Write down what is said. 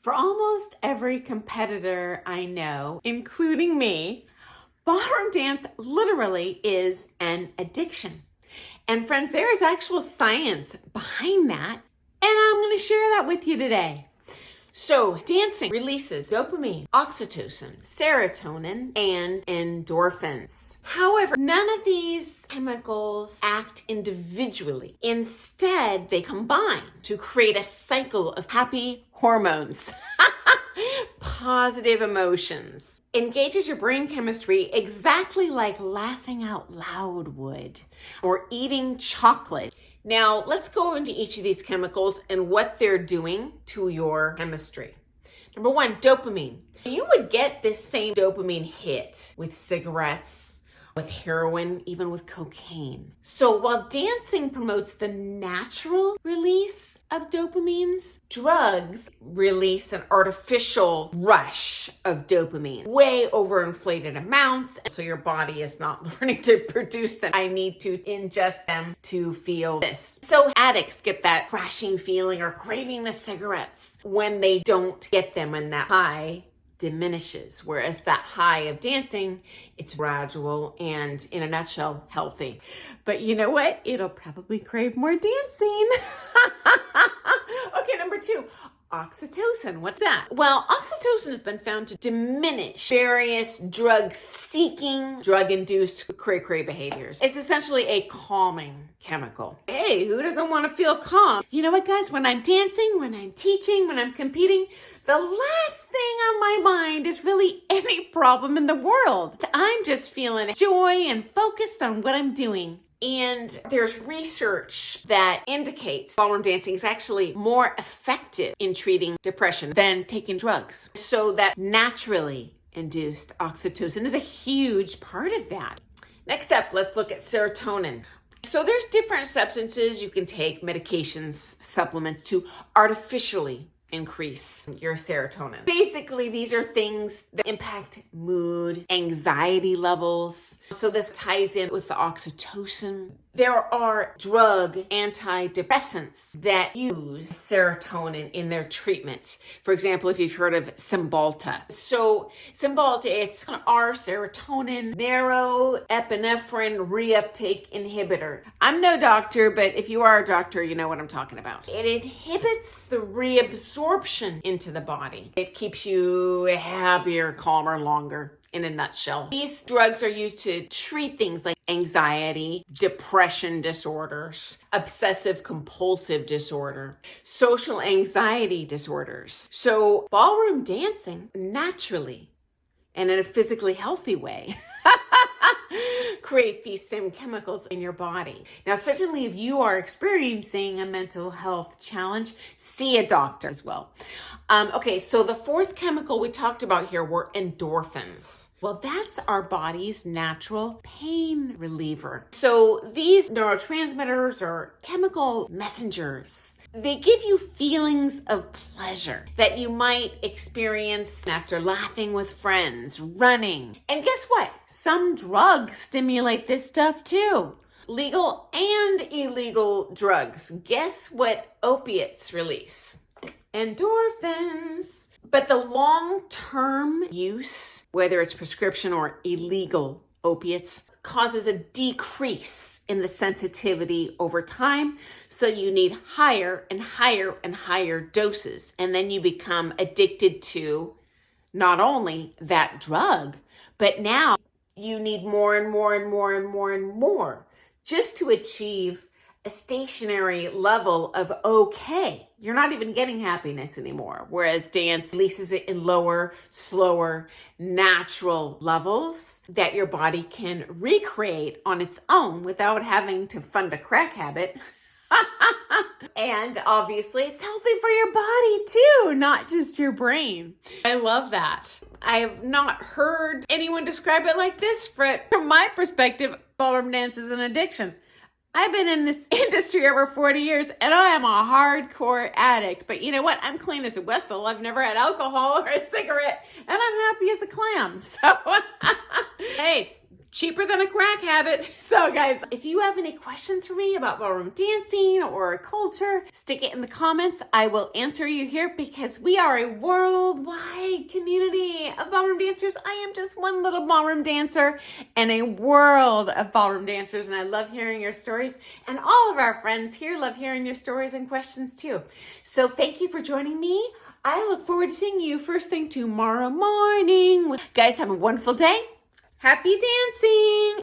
For almost every competitor I know, including me, ballroom dance literally is an addiction. And friends, there is actual science behind that, and I'm going to share that with you today. So, dancing releases dopamine, oxytocin, serotonin, and endorphins. However, none of these chemicals act individually. Instead, they combine to create a cycle of happy hormones. Positive emotions. Engages your brain chemistry exactly like laughing out loud would, or eating chocolate. Now, let's go into each of these chemicals and what they're doing to your chemistry. Number one, dopamine. You would get this same dopamine hit with cigarettes, with heroin, even with cocaine. So while dancing promotes the natural release of dopamines, drugs release an artificial rush of dopamine, way overinflated amounts, so your body is not learning to produce them. I need to ingest them to feel this. So addicts get that crashing feeling or craving the cigarettes when they don't get them, and that high diminishes, whereas that high of dancing, it's gradual and, in a nutshell, healthy. But you know what? It'll probably crave more dancing. Okay, number two, oxytocin. What's that? Well, oxytocin has been found to diminish various drug-seeking, drug-induced cray-cray behaviors. It's essentially a calming chemical. Hey, who doesn't want to feel calm? You know what, guys? When I'm dancing, when I'm teaching, when I'm competing, the last thing on my mind is really any problem in the world. I'm just feeling joy and focused on what I'm doing. And there's research that indicates ballroom dancing is actually more effective in treating depression than taking drugs. So that naturally induced oxytocin is a huge part of that. Next up, let's look at serotonin. So there's different substances you can take, medications, supplements, to artificially increase your serotonin. Basically, these are things that impact mood, anxiety levels. So this ties in with the oxytocin. There are drug antidepressants that use serotonin in their treatment. For example, if you've heard of Cymbalta. So Cymbalta, it's our serotonin neuroepinephrine reuptake inhibitor. I'm no doctor, but if you are a doctor, you know what I'm talking about. It inhibits the reabsorption into the body. It keeps you happier, calmer, longer. In a nutshell, these drugs are used to treat things like anxiety, depression disorders, obsessive compulsive disorder, social anxiety disorders. So ballroom dancing naturally and in a physically healthy way create these same chemicals in your body. Now, certainly if you are experiencing a mental health challenge, see a doctor as well. Okay, so the fourth chemical we talked about here were endorphins. Well, that's our body's natural pain reliever. So these neurotransmitters are chemical messengers. They give you feelings of pleasure that you might experience after laughing with friends, running. And guess what? Some drugs stimulate this stuff too. Legal and illegal drugs. Guess what opiates release? Endorphins. But the long-term use, whether it's prescription or illegal opiates, causes a decrease in the sensitivity over time. So you need higher and higher and higher doses. And then you become addicted to not only that drug, but now you need more and more and more and more and more just to achieve a stationary level of okay. You're not even getting happiness anymore. Whereas dance releases it in lower, slower, natural levels that your body can recreate on its own without having to fund a crack habit. And obviously it's healthy for your body too, not just your brain. I love that. I have not heard anyone describe it like this, but from my perspective, ballroom dance is an addiction. I've been in this industry over 40 years and I am a hardcore addict, but you know what? I'm clean as a whistle. I've never had alcohol or a cigarette and I'm happy as a clam. So, hey, it's cheaper than a crack habit. So guys, if you have any questions for me about ballroom dancing or culture, stick it in the comments. I will answer you here because we are a worldwide community of ballroom dancers. I am just one little ballroom dancer and a world of ballroom dancers, and I love hearing your stories, and all of our friends here love hearing your stories and questions too. So thank you for joining me. I look forward to seeing you first thing tomorrow morning. Guys, have a wonderful day. Happy dancing!